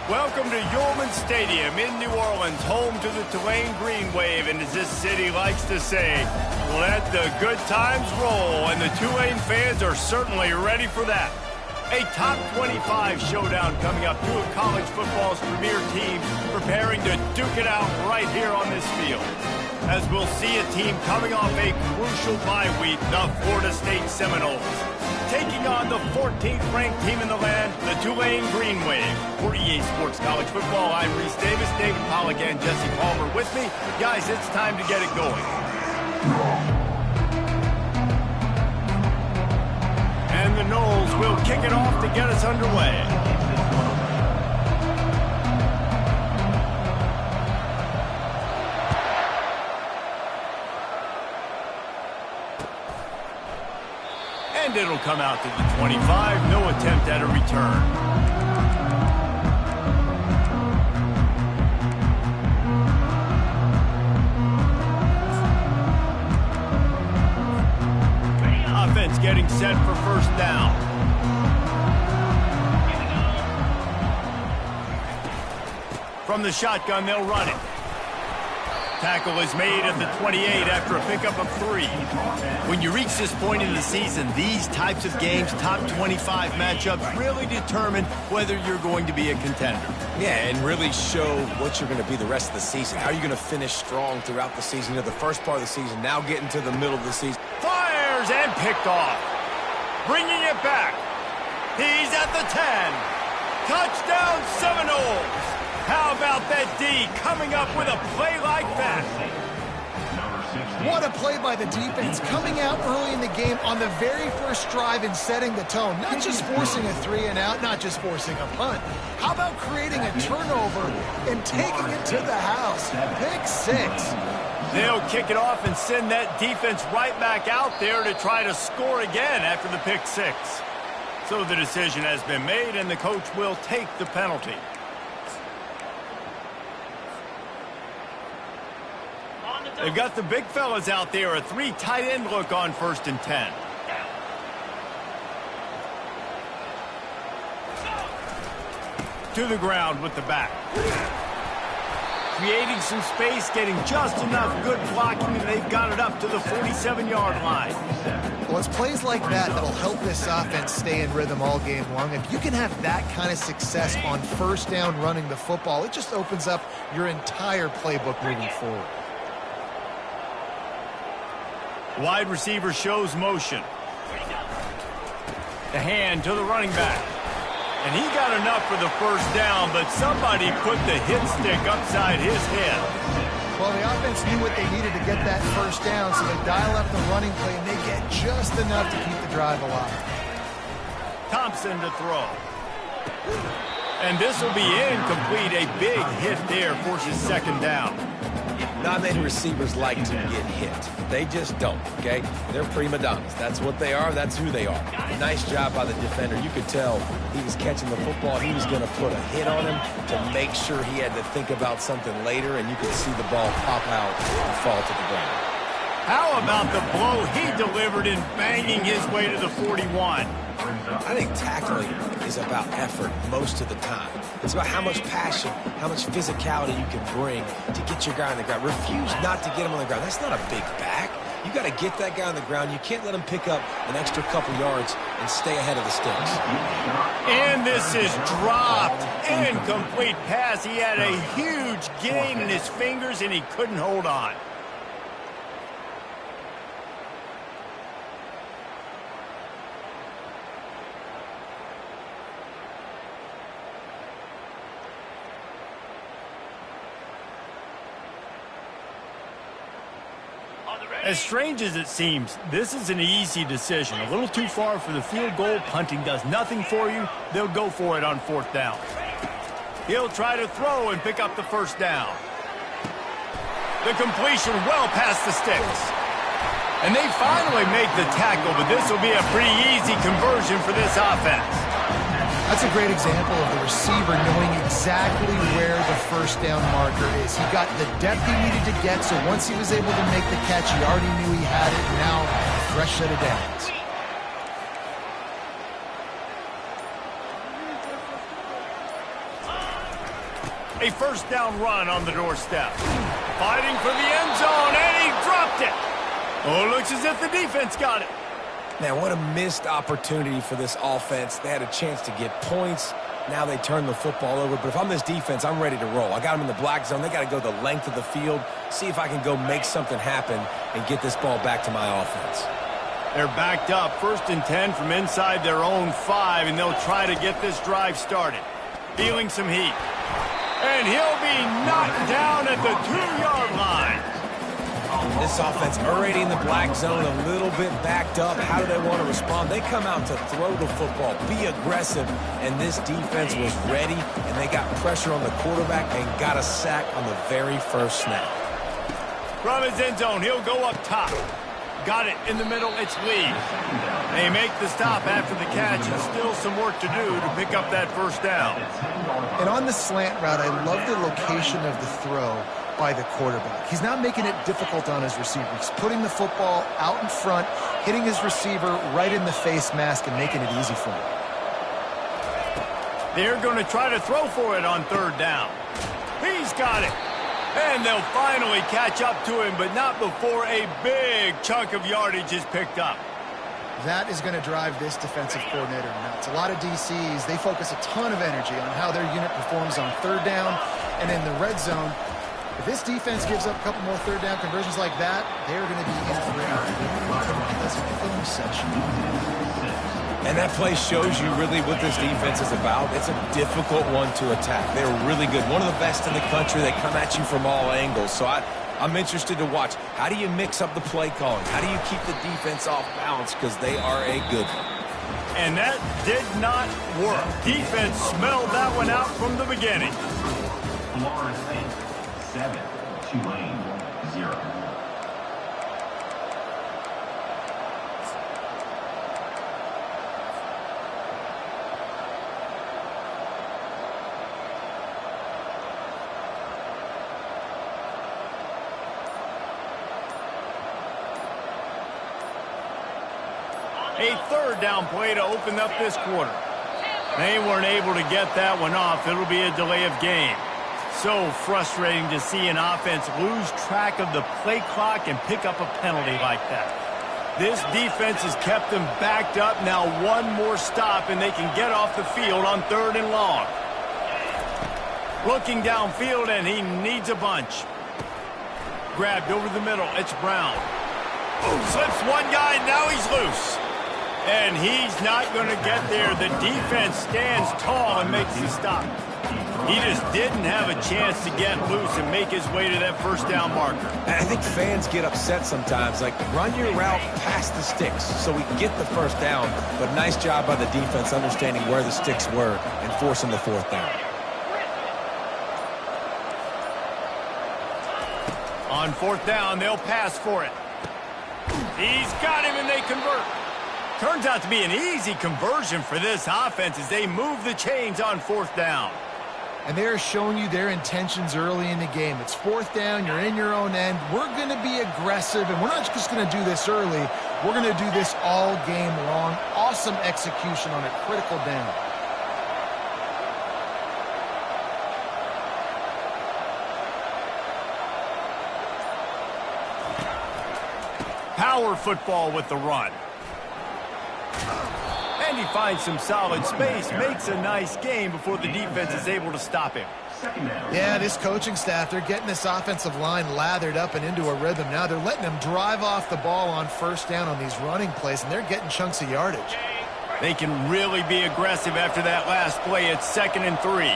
Welcome to Yulman Stadium in New Orleans, home to the Tulane Green Wave, and as this city likes to say, let the good times roll, and the Tulane fans are certainly ready for that. A top 25 showdown coming up, two of college football's premier teams preparing to duke it out right here on this field. As we'll see a team coming off a crucial bye week, the Florida State Seminoles, taking on the 14th ranked team in the land, the Tulane Green Wave. For EA Sports College Football, I'm Reese Davis, David Pollack, and Jesse Palmer with me. Guys, it's time to get it going. And the Noles will kick it off to get us underway. And it'll come out to the 25. No attempt at a return. Offense getting set for first down. From the shotgun, they'll run it. Tackle is made at the 28 after a pickup of 3. When you reach this point in the season, these types of games, top 25 matchups, really determine whether you're going to be a contender. Yeah, and really show what you're going to be the rest of the season. How are you going to finish strong throughout the season? You know, the first part of the season, now getting to the middle of the season. Fires and picked off. Bringing it back. He's at the 10. Touchdown Seminoles. How about that D coming up with a play like that? What a play by the defense, coming out early in the game on the very first drive and setting the tone. Not just forcing a 3-and-out, not just forcing a punt. How about creating a turnover and taking it to the house? Pick 6. They'll kick it off and send that defense right back out there to try to score again after the pick 6. So the decision has been made, and the coach will take the penalty. They've got the big fellas out there, a 3 tight end look on 1st and 10. To the ground with the back. Creating some space, getting just enough good blocking, and they've got it up to the 47-yard line. Well, it's plays like that that'll help this offense stay in rhythm all game long. If you can have that kind of success on first down running the football, it just opens up your entire playbook moving forward. Wide receiver shows motion. The hand to the running back. And he got enough for the first down, but somebody put the hit stick upside his head. Well, the offense knew what they needed to get that first down, so they dial up the running play, and they get just enough to keep the drive alive. Thompson to throw. And this will be incomplete. A big hit there forces 2nd down. Not many receivers like to get hit. They just don't, okay? They're prima donnas. That's what they are. That's who they are. Nice job by the defender. You could tell he was catching the football. He was going to put a hit on him to make sure he had to think about something later, and you could see the ball pop out and fall to the ground. How about the blow he delivered in banging his way to the 41? I think tackling is about effort most of the time. It's about how much passion, how much physicality you can bring to get your guy on the ground. Refuse not to get him on the ground. That's not a big back. You got to get that guy on the ground. You can't let him pick up an extra couple yards and stay ahead of the sticks. And this is dropped. Incomplete pass. He had a huge gain in his fingers, and he couldn't hold on. As strange as it seems, this is an easy decision. A little too far for the field goal. Punting does nothing for you. They'll go for it on 4th down. He'll try to throw and pick up the first down. The completion well past the sticks. And they finally make the tackle, but this will be a pretty easy conversion for this offense. That's a great example of the receiver knowing exactly where the first down marker is. He got the depth he needed to get, so once he was able to make the catch, he already knew he had it, and now a fresh set of downs. A first down run on the doorstep. Fighting for the end zone, and he dropped it. Oh, looks as if the defense got it. Man, what a missed opportunity for this offense. They had a chance to get points. Now they turn the football over. But if I'm this defense, I'm ready to roll. I got them in the black zone. They got to go the length of the field, see if I can go make something happen and get this ball back to my offense. They're backed up, 1st and 10 from inside their own 5, and they'll try to get this drive started. Feeling some heat. And he'll be knocked down at the 2-yard line. This offense already in the black zone, a little bit backed up. How do they want to respond? They come out to throw the football, be aggressive, and this defense was ready, and they got pressure on the quarterback and got a sack on the very first snap. From his end zone, he'll go up top. Got it in the middle, it's Lee. They make the stop after the catch, and still some work to do to pick up that first down. And on the slant route, I love the location of the throw by the quarterback. He's not making it difficult on his receiver. He's putting the football out in front, hitting his receiver right in the face mask and making it easy for him. They're going to try to throw for it on 3rd down. He's got it. And they'll finally catch up to him, but not before a big chunk of yardage is picked up. That is going to drive this defensive coordinator nuts. A lot of DCs, they focus a ton of energy on how their unit performs on 3rd down and in the red zone. If this defense gives up a couple more 3rd down conversions like that, they're going to be in for a film session. And that play shows you really what this defense is about. It's a difficult one to attack. They're really good. One of the best in the country. They come at you from all angles. So I'm interested to watch. How do you mix up the play calling? How do you keep the defense off balance? Because they are a good one. And that did not work. Defense smelled that one out from the beginning. Florida State, 7, Tulane, 0. A 3rd down play to open up this quarter. They weren't able to get that one off. It'll be a delay of game. So frustrating to see an offense lose track of the play clock and pick up a penalty like that. This defense has kept them backed up. Now one more stop and they can get off the field on 3rd and long. Looking downfield and he needs a bunch. Grabbed over the middle. It's Brown. Slips one guy. Now he's loose. And he's not going to get there. The defense stands tall and makes the stop. He just didn't have a chance to get loose and make his way to that 1st down marker. And I think fans get upset sometimes. Like, run your route past the sticks so we get the 1st down. But nice job by the defense understanding where the sticks were and forcing the 4th down. On 4th down, they'll pass for it. He's got him and they convert. Turns out to be an easy conversion for this offense as they move the chains on 4th down. And they're showing you their intentions early in the game. It's 4th down, you're in your own end. We're going to be aggressive, and we're not just going to do this early. We're going to do this all game long. Awesome execution on a critical down. Power football with the run. And he finds some solid space, makes a nice game before the defense is able to stop him. Yeah, this coaching staff, they're getting this offensive line lathered up and into a rhythm. Now they're letting them drive off the ball on 1st down on these running plays, and they're getting chunks of yardage. They can really be aggressive after that last play. It's 2nd and 3.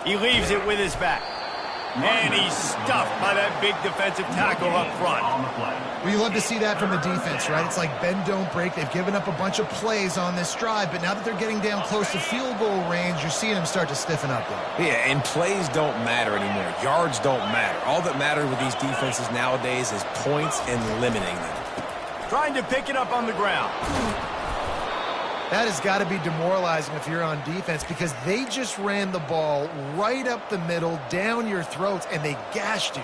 He leaves it with his back. And he's stuffed by that big defensive tackle up front. Well, you love to see that from the defense, right? It's like bend, don't break. They've given up a bunch of plays on this drive, but now that they're getting down close to field goal range, you're seeing them start to stiffen up there. Yeah, and plays don't matter anymore. Yards don't matter. All that matters with these defenses nowadays is points and limiting them. Trying to pick it up on the ground. That has got to be demoralizing if you're on defense because they just ran the ball right up the middle, down your throats, and they gashed you.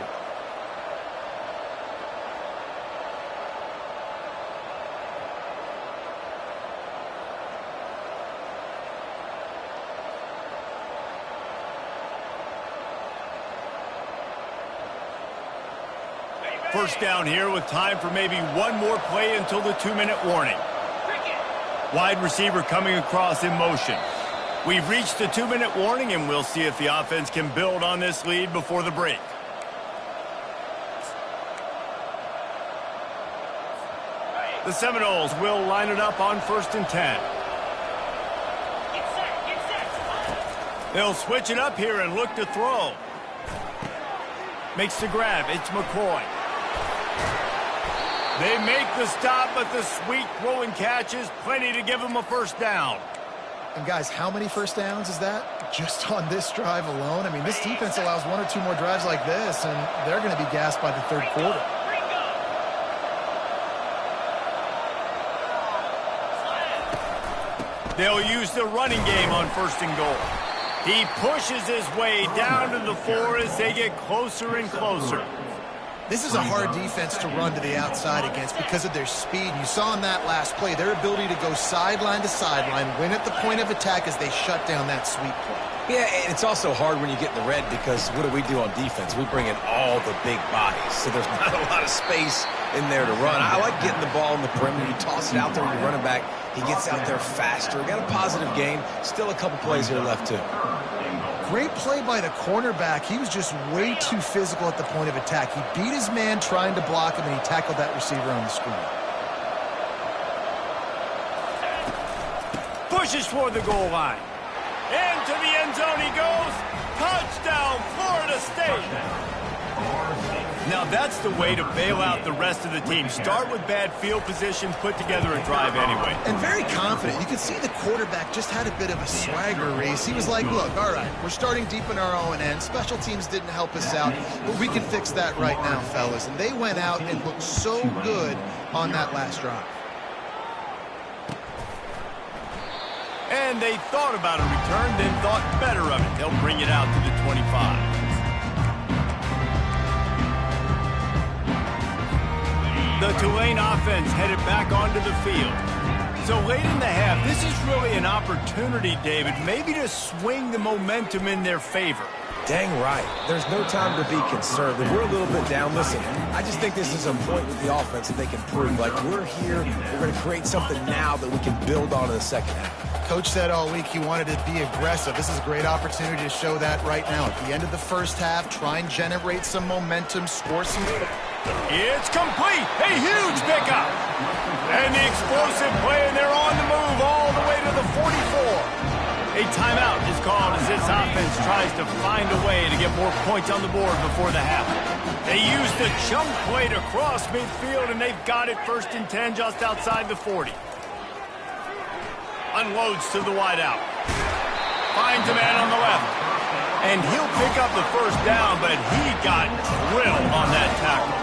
First down here with time for maybe one more play until the 2-minute warning. Wide receiver coming across in motion. We've reached the 2-minute warning, and we'll see if the offense can build on this lead before the break. The Seminoles will line it up on 1st and 10. They'll switch it up here and look to throw. Makes the grab. It's McCoy. They make the stop, but the sweet throwing catch is plenty to give them a first down. And guys, how many first downs is that just on this drive alone? I mean, this defense allows 1 or 2 more drives like this, and they're going to be gassed by the 3rd quarter. They'll use the running game on 1st and goal. He pushes his way down to the 4 as they get closer and closer. This is a hard defense to run to the outside against because of their speed. You saw in that last play their ability to go sideline to sideline, win at the point of attack as they shut down that sweep play. Yeah, and it's also hard when you get in the red because what do on defense? We bring in all the big bodies, so there's not a lot of space in there to run. I like getting the ball in the perimeter. You toss it out there, you're running back. He gets out there faster. Got a positive game. Still a couple plays here left, too. Great play by the cornerback. He was just way too physical at the point of attack. He beat his man trying to block him, and he tackled that receiver on the screen. Pushes toward the goal line. Into the end zone he goes. Touchdown, Florida State. Now that's the way to bail out the rest of the team. Start with bad field position, put together a drive anyway. And very confident. You could see the quarterback just had a bit of a swagger race. He was like, look, all right, we're starting deep in our own end. Special teams didn't help us out, but we can fix that right now, fellas. And they went out and looked so good on that last drive. And they thought about a return, then thought better of it. They'll bring it out to the 25. The Tulane offense headed back onto the field. So late in the half, this is really an opportunity, David, maybe to swing the momentum in their favor. Dang right. There's no time to be concerned. If we're a little bit down, listen, I just think this is a point with the offense that they can prove. Like, we're here, we're going to create something now that we can build on in the second half. Coach said all week he wanted to be aggressive. This is a great opportunity to show that right now. At the end of the first half, try and generate some momentum, score some. It's complete. A huge pickup. And the explosive play, and they're on the move all the way to the 44. A timeout is called as this offense tries to find a way to get more points on the board before the half. They use the jump play to cross midfield, and they've got it 1st and 10 just outside the 40. Unloads to the wideout. Finds a man on the left. And he'll pick up the first down, but he got drilled on that tackle.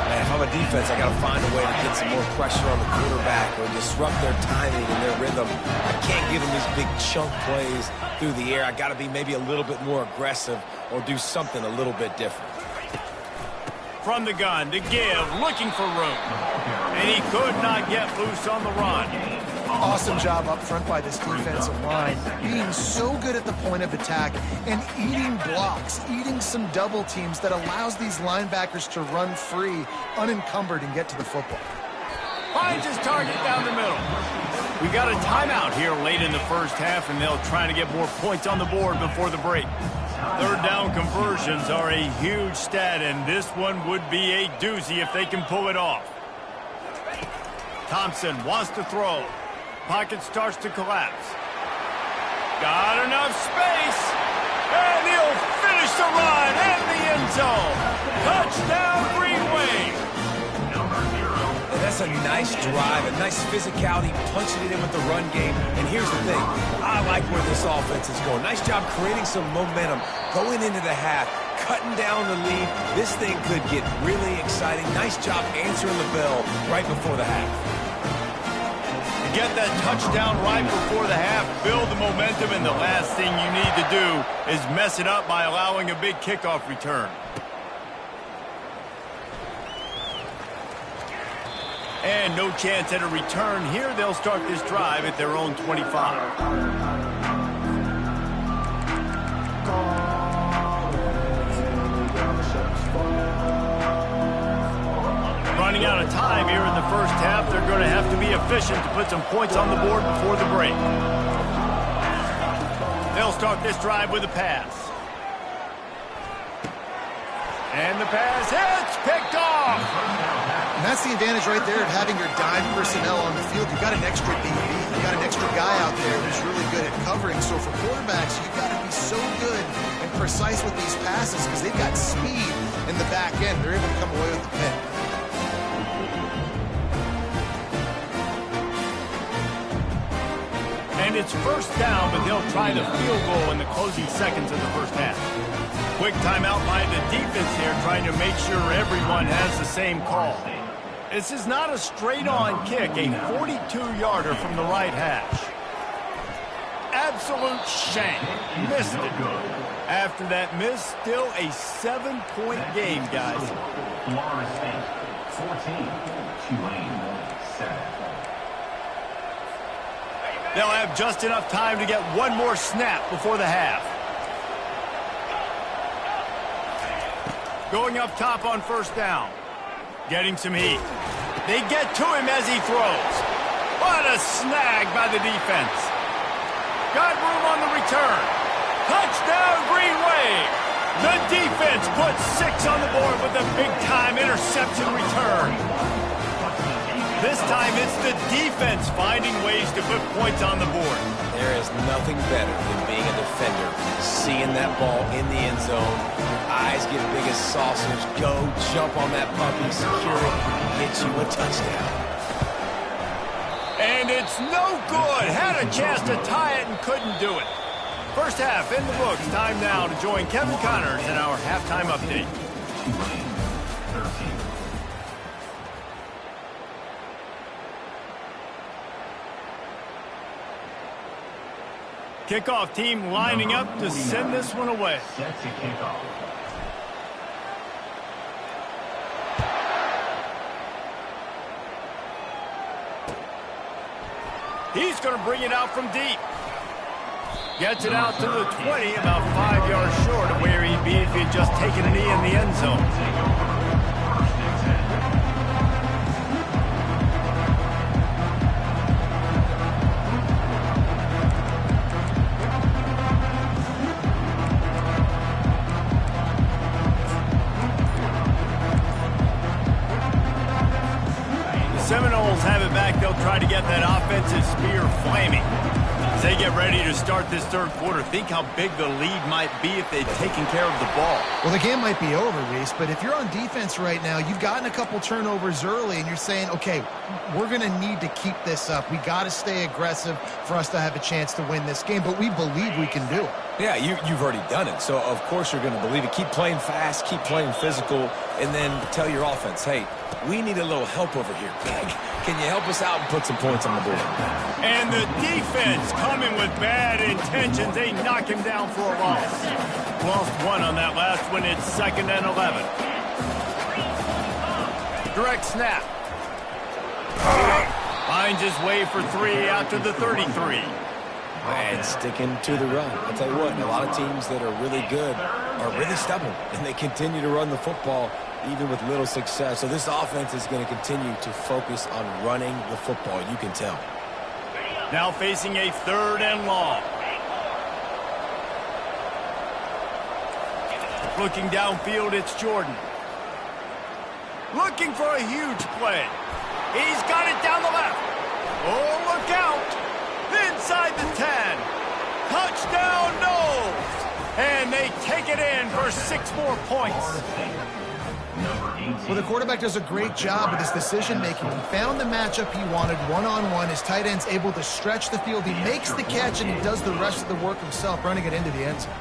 Man, if I'm a defense, I got to find a way to get some more pressure on the quarterback or disrupt their timing and their rhythm. I can't give them these big chunk plays through the air. I got to be maybe a little bit more aggressive or do something a little bit different. From the gun to give, looking for room. And he could not get loose on the run. Awesome job up front by this defensive line, being so good at the point of attack and eating blocks, eating some double teams that allows these linebackers to run free, unencumbered, and get to the football. Finds his target down the middle. We got a timeout here late in the first half, and they'll try to get more points on the board before the break. 3rd down conversions are a huge stat, and this one would be a doozy if they can pull it off. Thompson wants to throw. Pocket starts to collapse. Got enough space. And he'll finish the run in the end zone. Touchdown, Green Wave. And that's a nice drive, a nice physicality, punching it in with the run game. And here's the thing. I like where this offense is going. Nice job creating some momentum, going into the half, cutting down the lead. This thing could get really exciting. Nice job answering the bell right before the half. Get that touchdown right before the half, build the momentum, and the last thing you need to do is mess it up by allowing a big kickoff return. And no chance at a return here. They'll start this drive at their own 25. of time here in the first half. They're going to have to be efficient to put some points on the board before the break. They'll start this drive with a pass. And the pass hits, picked off. And that's the advantage right there of having your dime personnel on the field. You've got an extra DB. You've got an extra guy out there who's really good at covering. So for quarterbacks, you've got to be so good and precise with these passes because they've got speed in the back end. They're able to come away with the pick. And it's first down, but they'll try the field goal in the closing seconds of the first half. Quick timeout by the defense here, trying to make sure everyone has the same call. This is not a straight-on kick, a 42-yarder from the right hash. Absolute shank. Missed it. After that miss, still a 7-point game, guys. Florida State, 14, Tulane, 7. They'll have just enough time to get one more snap before the half. Going up top on first down. Getting some heat. They get to him as he throws. What a snag by the defense. Got room on the return. Touchdown, Green Wave. The defense puts 6 on the board with a big-time interception return. This time it's the defense finding ways to put points on the board. There is nothing better than being a defender. Seeing that ball in the end zone, your eyes get big as saucers, go jump on that puppy, secure it, get you a touchdown. And it's no good. Had a chance to tie it and couldn't do it. First half in the books. Time now to join Kevin Connors in our halftime update. Kickoff team lining up to send this one away. Set to kickoff. He's going to bring it out from deep. Gets it out to the 20, about 5 yards short of where he'd be if he'd just taken a knee in the end zone. First and 10. The Seminoles have it back. They'll try to get that offensive spear flaming. As they get ready to start this third quarter, think how big the lead might be if they'd taken care of the ball. Well, the game might be over, Reese, but if you're on defense right now, you've gotten a couple turnovers early, and you're saying, okay, we're going to need to keep this up. We got to stay aggressive for us to have a chance to win this game, but we believe we can do it. Yeah, you've already done it, so of course you're going to believe it. Keep playing fast, keep playing physical, and then tell your offense, hey, we need a little help over here. Can you help us out and put some points on the board? And the defense coming with bad intentions. They knock him down for a loss. Lost one on that last one. It's 2nd and 11. Direct snap. Finds his way for 3 out to the 33. And sticking to the run. I'll tell you what, a lot of teams that are really good are really stubborn, and they continue to run the football even with little success. So this offense is going to continue to focus on running the football. You can tell. Now facing a 3rd and long. Looking downfield, it's Jordan. Looking for a huge play. He's got it down the left. Oh, look out. Inside the 10. Touchdown, Knowles. And they take it in for 6 more points. Well, the quarterback does a great job with his decision-making. He found the matchup he wanted one-on-one. His tight end's able to stretch the field. He makes the catch, and he does the rest of the work himself, running it into the end zone.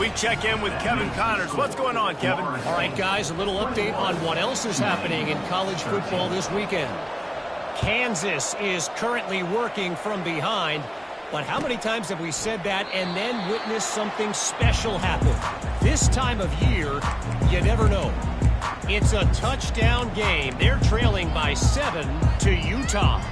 We check in with Kevin Connors. What's going on, Kevin? All right, guys, a little update on what else is happening in college football this weekend. Kansas is currently working from behind, but how many times have we said that and then witnessed something special happen? This time of year, you never know. It's a touchdown game. They're trailing by 7 to Utah.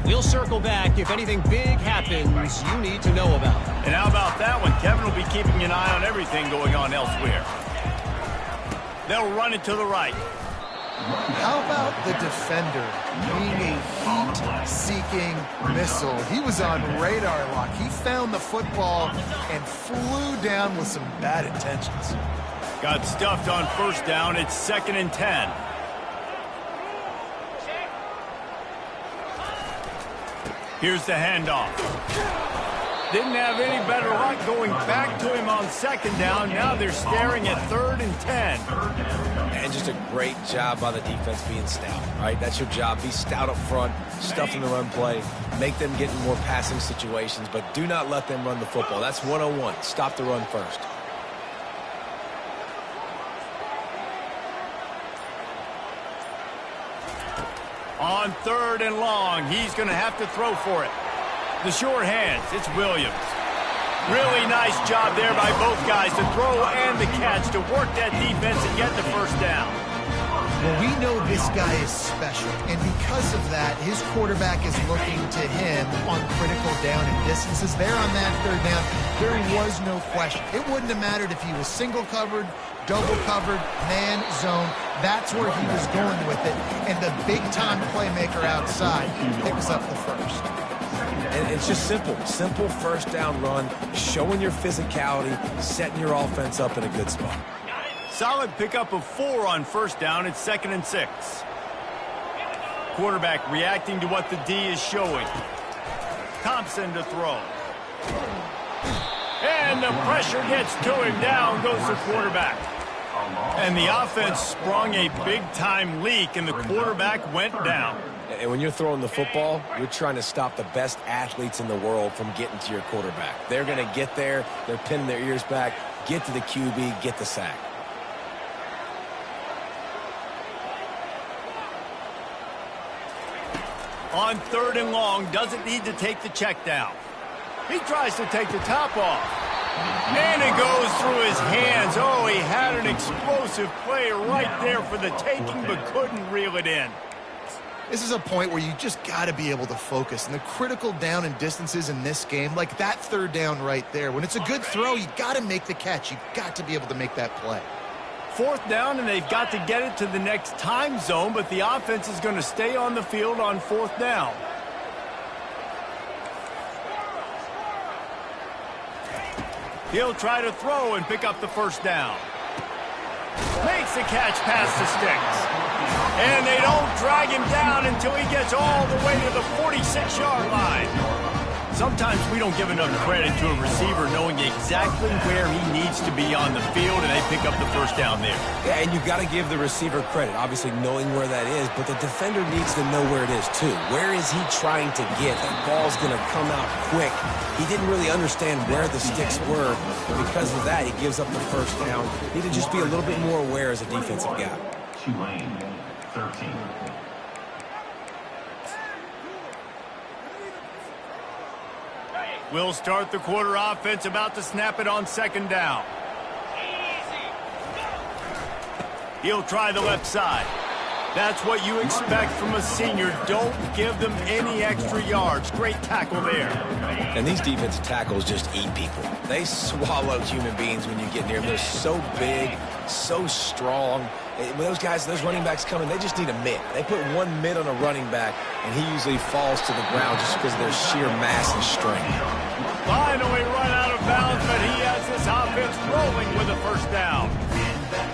We'll circle back if anything big happens you need to know about. And how about that one? Kevin will be keeping an eye on everything going on elsewhere. They'll run it to the right. How about the defender being a heat-seeking missile? He was on radar lock. He found the football and flew down with some bad intentions. Got stuffed on first down. It's 2nd and 10. Here's the handoff. Didn't have any better luck going back to him on 2nd down. Now they're staring at 3rd and 10. And just a great job by the defense being stout, right? That's your job. Be stout up front, stuff in the run play, make them get in more passing situations, but do not let them run the football. That's 101. Stop the run first. On 3rd and long, he's going to have to throw for it. The sure hands, it's Williams. Really nice job there by both guys to throw and the catch to work that defense and get the first down. Well, we know this guy is special, and because of that, his quarterback is looking to him on critical down and distances. There on that 3rd down, there was no question. It wouldn't have mattered if he was single covered, double covered, man, zone. That's where he was going with it, and the big-time playmaker outside picks up the first. And it's just simple. Simple first down run, showing your physicality, setting your offense up in a good spot. Solid pickup of 4 on first down. It's 2nd and 6. Quarterback reacting to what the D is showing. Thompson to throw. And the pressure gets to him. Down goes the quarterback. And the offense sprung a big-time leak, and the quarterback went down. And when you're throwing the football, you're trying to stop the best athletes in the world from getting to your quarterback. They're going to get there. They're pinning their ears back, get to the QB, get the sack. On 3rd and long, doesn't need to take the check down. He tries to take the top off. And it goes through his hands. Oh, he had an explosive play right there for the taking, but couldn't reel it in. This is a point where you just got to be able to focus. And the critical down and distances in this game, like that 3rd down right there, when it's a good throw, you got to make the catch. You've got to be able to make that play. 4th down, and they've got to get it to the next time zone, but the offense is going to stay on the field on 4th down. He'll try to throw and pick up the first down. Makes the catch past the sticks. And they don't drag him down until he gets all the way to the 46-yard line. Sometimes we don't give enough credit to a receiver knowing exactly where he needs to be on the field, and they pick up the first down there. Yeah, and you've got to give the receiver credit, obviously knowing where that is, but the defender needs to know where it is too. Where is he trying to get? That ball's going to come out quick. He didn't really understand where the sticks were, and because of that, he gives up the first down. Need to just be a little bit more aware as a defensive guy. Tulane, 13. We'll start the quarter offense, about to snap it on 2nd down. He'll try the left side. That's what you expect from a senior. Don't give them any extra yards. Great tackle there. And these defensive tackles just eat people. They swallow human beings when you get near them. They're so big, so strong. When those guys, those running backs come in, they just need a mitt. They put one mitt on a running back, and he usually falls to the ground just because of their sheer mass and strength. Finally run out of bounds, but he has this offense rolling with a first down.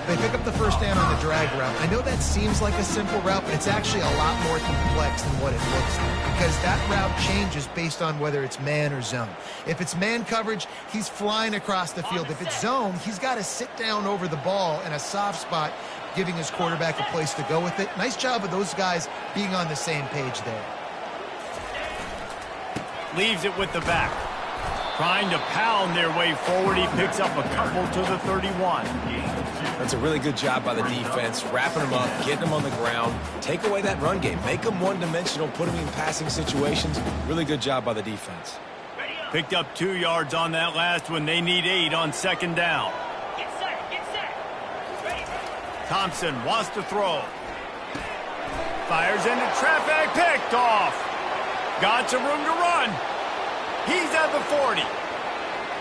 They pick up the first down on the drag route. I know that seems like a simple route, but it's actually a lot more complex than what it looks like, because that route changes based on whether it's man or zone. If it's man coverage, he's flying across the field. If it's zone, he's got to sit down over the ball in a soft spot, giving his quarterback a place to go with it. Nice job of those guys being on the same page there. Leaves it with the back. Trying to pound their way forward. He picks up a couple to the 31. That's a really good job by the defense, wrapping them up, getting them on the ground. Take away that run game. Make them one-dimensional, put them in passing situations. Really good job by the defense. Picked up 2 yards on that last one. They need 8 on 2nd down. Thompson wants to throw. Fires into traffic, picked off. Got some room to run. He's at the 40,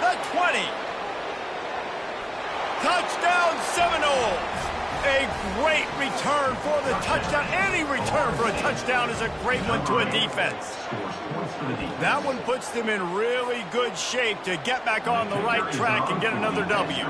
the 20. Touchdown Seminoles. A great return for the touchdown. Any return for a touchdown is a great one to a defense. That one puts them in really good shape to get back on the right track and get another W.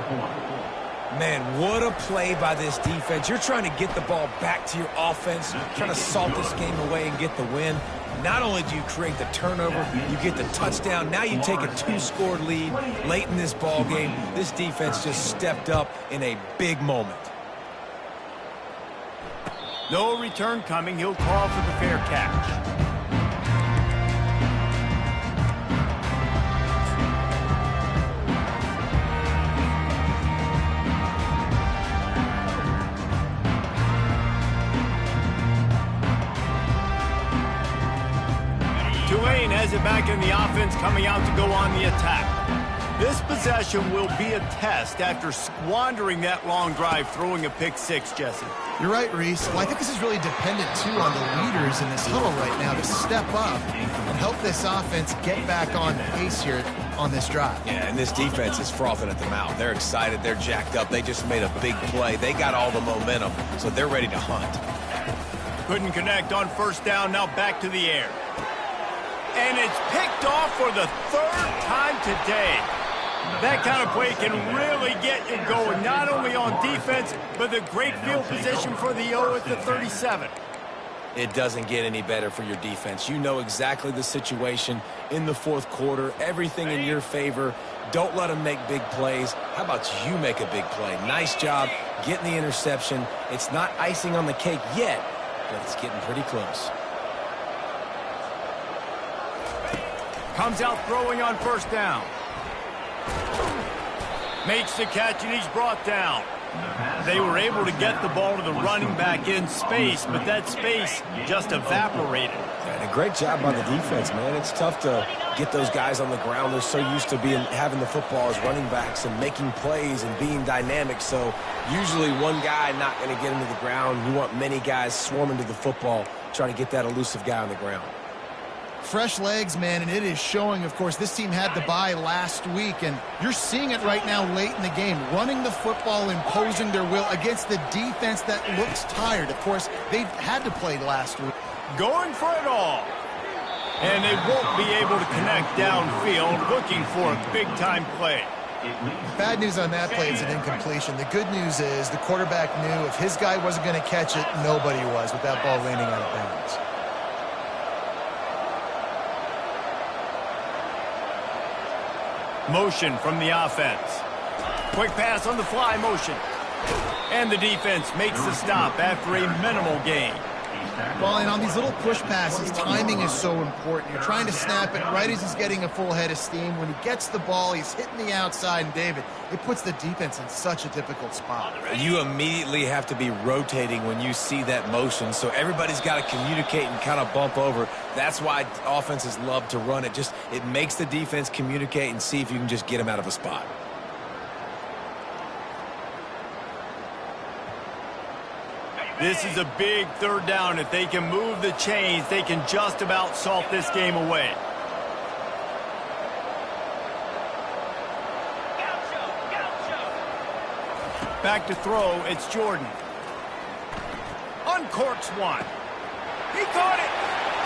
Man, what a play by this defense. You're trying to get the ball back to your offense, trying to salt this game away and get the win. Not only do you create the turnover, you get the touchdown. Now you take a 2-score lead late in this ball game. This defense just stepped up in a big moment. No return coming. He'll call for the fair catch. Tulane has it back in the offense, coming out to go on the attack. This possession will be a test after squandering that long drive, throwing a pick six, Jesse. You're right, Reese. Well, I think this is really dependent, too, on the leaders in this huddle right now to step up and help this offense get back on pace here on this drive. Yeah, and this defense is frothing at the mouth. They're excited. They're jacked up. They just made a big play. They got all the momentum, so they're ready to hunt. Couldn't connect on first down. Now back to the air. And it's picked off for the third time today. That kind of play can really get you going, not only on defense, but the great field position for the O at the 37. It doesn't get any better for your defense. You know exactly the situation in the fourth quarter, everything in your favor. Don't let them make big plays. How about you make a big play? Nice job getting the interception. It's not icing on the cake yet, but it's getting pretty close. Comes out throwing on first down. Makes the catch, and he's brought down. They were able to get the ball to the running back in space, but that space just evaporated. And a great job by the defense, man. It's tough to get those guys on the ground. They're so used to having the football as running backs and making plays and being dynamic. So usually one guy not going to get him to the ground. You want many guys swarming to the football, trying to get that elusive guy on the ground. Fresh legs, man, and it is showing. Of course, this team had the bye last week, and you're seeing it right now late in the game, running the football, imposing their will against the defense that looks tired. Of course, they've had to play last week. Going for it all. And they won't be able to connect downfield, looking for a big-time play. Bad news on that play is an incompletion. The good news is the quarterback knew if his guy wasn't going to catch it, nobody was with that ball landing out of bounds. Motion from the offense. Quick pass on the fly motion. And the defense makes the stop after a minimal gain. Well, and on these little push passes, timing is so important. You're trying to snap it right as he's getting a full head of steam. When he gets the ball, he's hitting the outside, and David, it puts the defense in such a difficult spot. You immediately have to be rotating when you see that motion, so everybody's got to communicate and kind of bump over. That's why offenses love to run it. It makes the defense communicate and see if you can just get him out of a spot. This is a big third down. If they can move the chains, they can just about salt this game away. Back to throw, it's Jordan. Uncorks one. He caught it.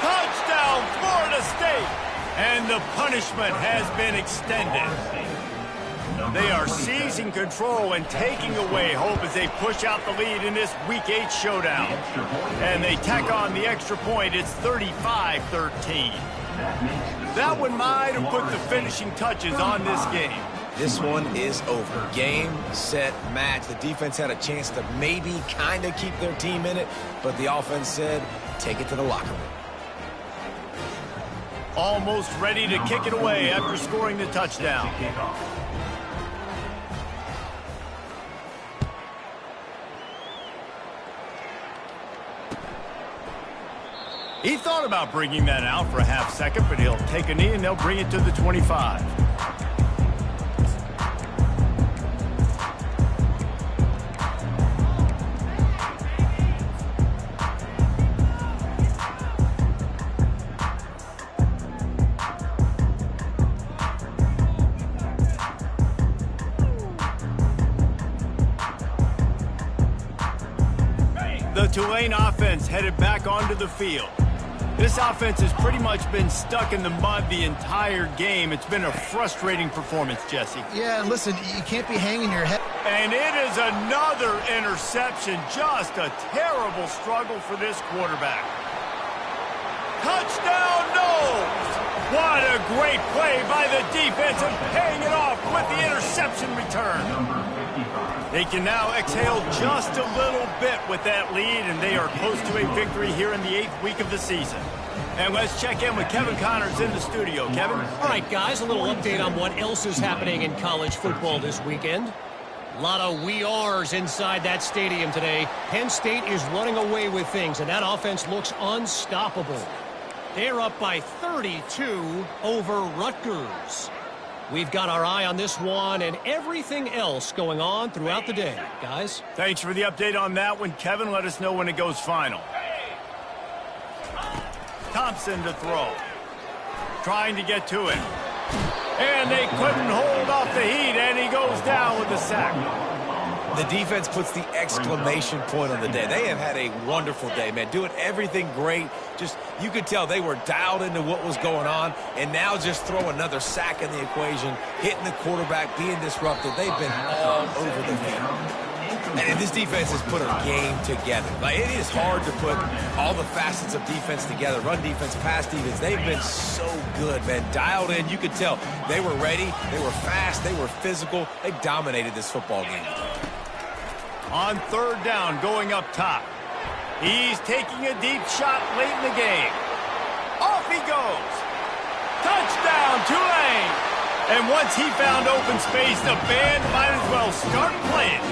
Touchdown, Florida State. And the punishment has been extended. They are seizing control and taking away hope as they push out the lead in this Week 8 showdown. And they tack on the extra point. It's 35-13. That one might have put the finishing touches on this game. This one is over. Game, set, match. The defense had a chance to maybe kind of keep their team in it, but the offense said, take it to the locker room. Almost ready to kick it away after scoring the touchdown. He thought about bringing that out for a half second, but he'll take a knee and they'll bring it to the 25. Tulane offense headed back onto the field. This offense has pretty much been stuck in the mud the entire game. It's been a frustrating performance, Jesse. Yeah, listen, you can't be hanging your head. And it is another interception. Just a terrible struggle for this quarterback. Touchdown, Noles! What a great play by the defense and paying it off with the interception return. They can now exhale just a little bit with that lead, and they are close to a victory here in the 8th week of the season. And let's check in with Kevin Connors in the studio. Kevin? All right, guys, a little update on what else is happening in college football this weekend. A lot of we ares inside that stadium today. Penn State is running away with things, and that offense looks unstoppable. They're up by 32 over Rutgers. We've got our eye on this one and everything else going on throughout the day, guys. Thanks for the update on that one, Kevin. Let us know when it goes final. Thompson to throw. Trying to get to it. And they couldn't hold off the heat, and he goes down with the sack. The defense puts the exclamation point on the day. They have had a wonderful day, man. Doing everything great. Just, you could tell they were dialed into what was going on, and now just throw another sack in the equation, hitting the quarterback, being disrupted. They've been all over the field. And this defense has put a game together. Like, it is hard to put all the facets of defense together. Run defense, pass defense. They've been so good, man. Dialed in. You could tell they were ready. They were fast. They were physical. They dominated this football game. On 3rd down, going up top. He's taking a deep shot late in the game. Off he goes. Touchdown, Tulane. And once he found open space, the band might as well start playing.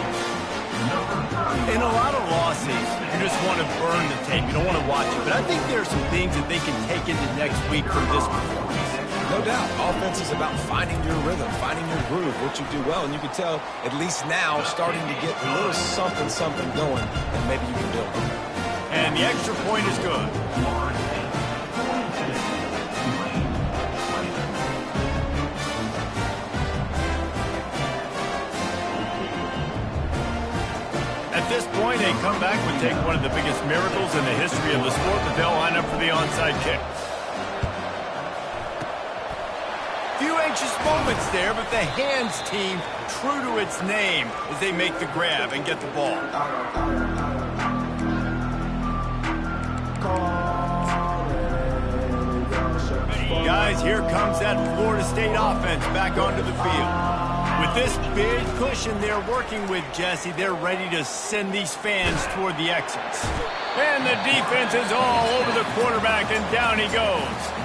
In a lot of losses, you just want to burn the tape. You don't want to watch it. But I think there are some things that they can take into next week from this performance. No doubt. Offense is about finding your rhythm, finding your groove, what you do well. And you can tell, at least now, starting to get a little something going, and maybe you can build it. And the extra point is good. At this point, a comeback would take one of the biggest miracles in the history of the sport, but they'll line up for the onside kick. Few anxious moments there, but the hands team true to its name as they make the grab and get the ball. Guys, here comes that Florida State offense back onto the field. With this big cushion they're working with, Jesse, they're ready to send these fans toward the exits. And the defense is all over the quarterback, and down he goes.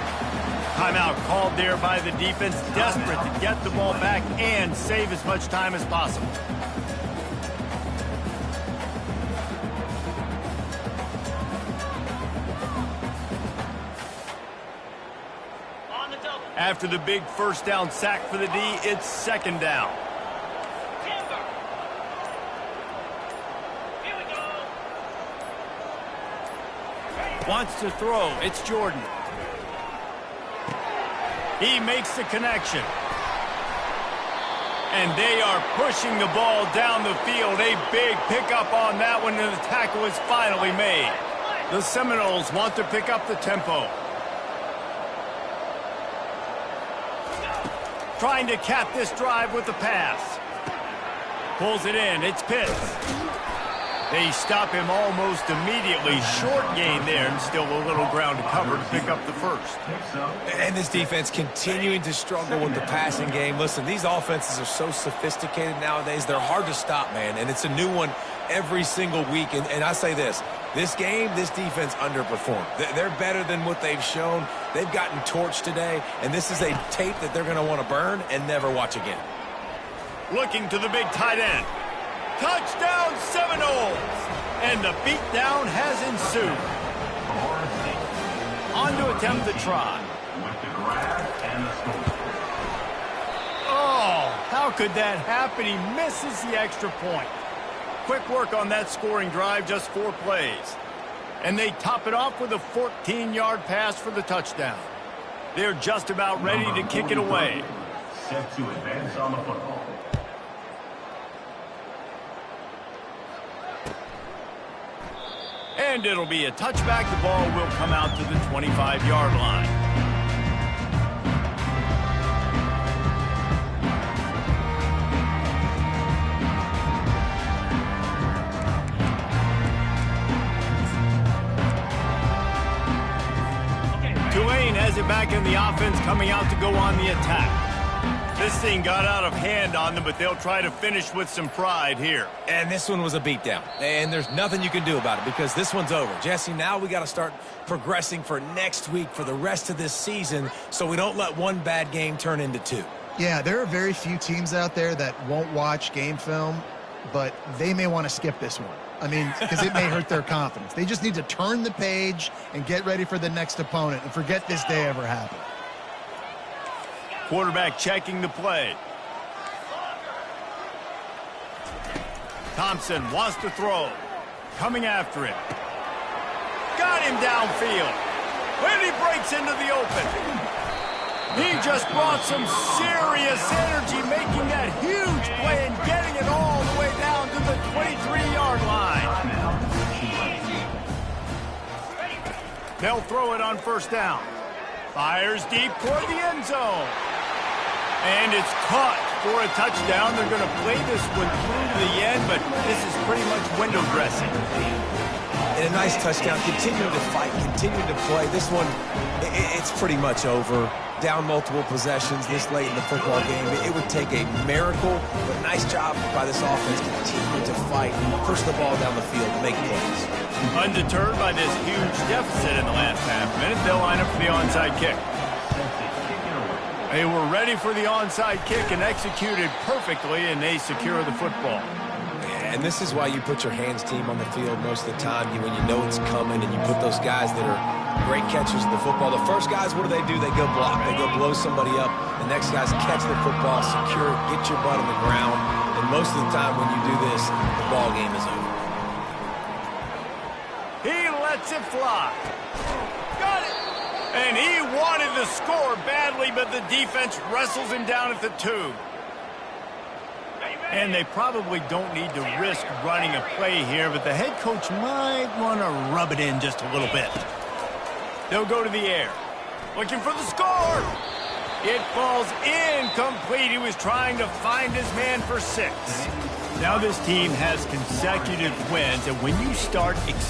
Timeout called there by the defense, desperate to get the ball back and save as much time as possible. After the big 1st down sack for the D, it's 2nd down. Wants to throw. It's Jordan. He makes the connection. And they are pushing the ball down the field. A big pickup on that one, and the tackle is finally made. The Seminoles want to pick up the tempo. Trying to cap this drive with the pass. Pulls it in. It's Pitts. They stop him almost immediately. Short gain there, and still a little ground to cover to pick up the first. And this defense continuing to struggle with the passing game. Listen, these offenses are so sophisticated nowadays. They're hard to stop, man, and it's a new one every single week. And I say this game, this defense underperformed. They're better than what they've shown. They've gotten torched today, and this is a tape that they're going to want to burn and never watch again. Looking to the big tight end. Touchdown Seminoles! And the beatdown has ensued. On to attempt the try. Oh, how could that happen? He misses the extra point. Quick work on that scoring drive, just 4 plays. And they top it off with a 14-yard pass for the touchdown. They're just about ready to kick it away. Set to advance on the football. And it'll be a touchback. The ball will come out to the 25-yard line. Tulane has it back in the offense, coming out to go on the attack. This thing got out of hand on them, but they'll try to finish with some pride here. And this one was a beatdown. And there's nothing you can do about it because this one's over. Jesse, now we got to start progressing for next week, for the rest of this season, so we don't let one bad game turn into two. Yeah, there are very few teams out there that won't watch game film, but they may want to skip this one. I mean, because it may hurt their confidence. They just need to turn the page and get ready for the next opponent and forget this day ever happened. Quarterback checking the play. Thompson wants to throw. Coming after it. Got him downfield. When he breaks into the open. He just brought some serious energy, making that huge play and getting it all the way down to the 23-yard line. They'll throw it on first down. Fires deep toward the end zone. And it's caught for a touchdown. They're going to play this one through to the end, but this is pretty much window dressing. And a nice touchdown. Continuing to fight, continuing to play. This one, it's pretty much over. Down multiple possessions this late in the football game. It would take a miracle, but nice job by this offense continuing to fight and push the ball down the field to make plays. Undeterred by this huge deficit in the last half minute, they'll line up for the onside kick. They were ready for the onside kick and executed perfectly, and they secure the football. And this is why you put your hands team on the field most of the time when you know it's coming, and you put those guys that are great catchers of the football. The first guys, what do? They go block. They go blow somebody up. The next guys catch the football, secure it, get your butt on the ground. And most of the time when you do this, the ball game is over. He lets it fly. Got it. And he wanted the score badly, but the defense wrestles him down at the 2. And they probably don't need to risk running a play here, but the head coach might want to rub it in just a little bit. They'll go to the air. Looking for the score. It falls incomplete. He was trying to find his man for 6. Now this team has consecutive wins, and when you start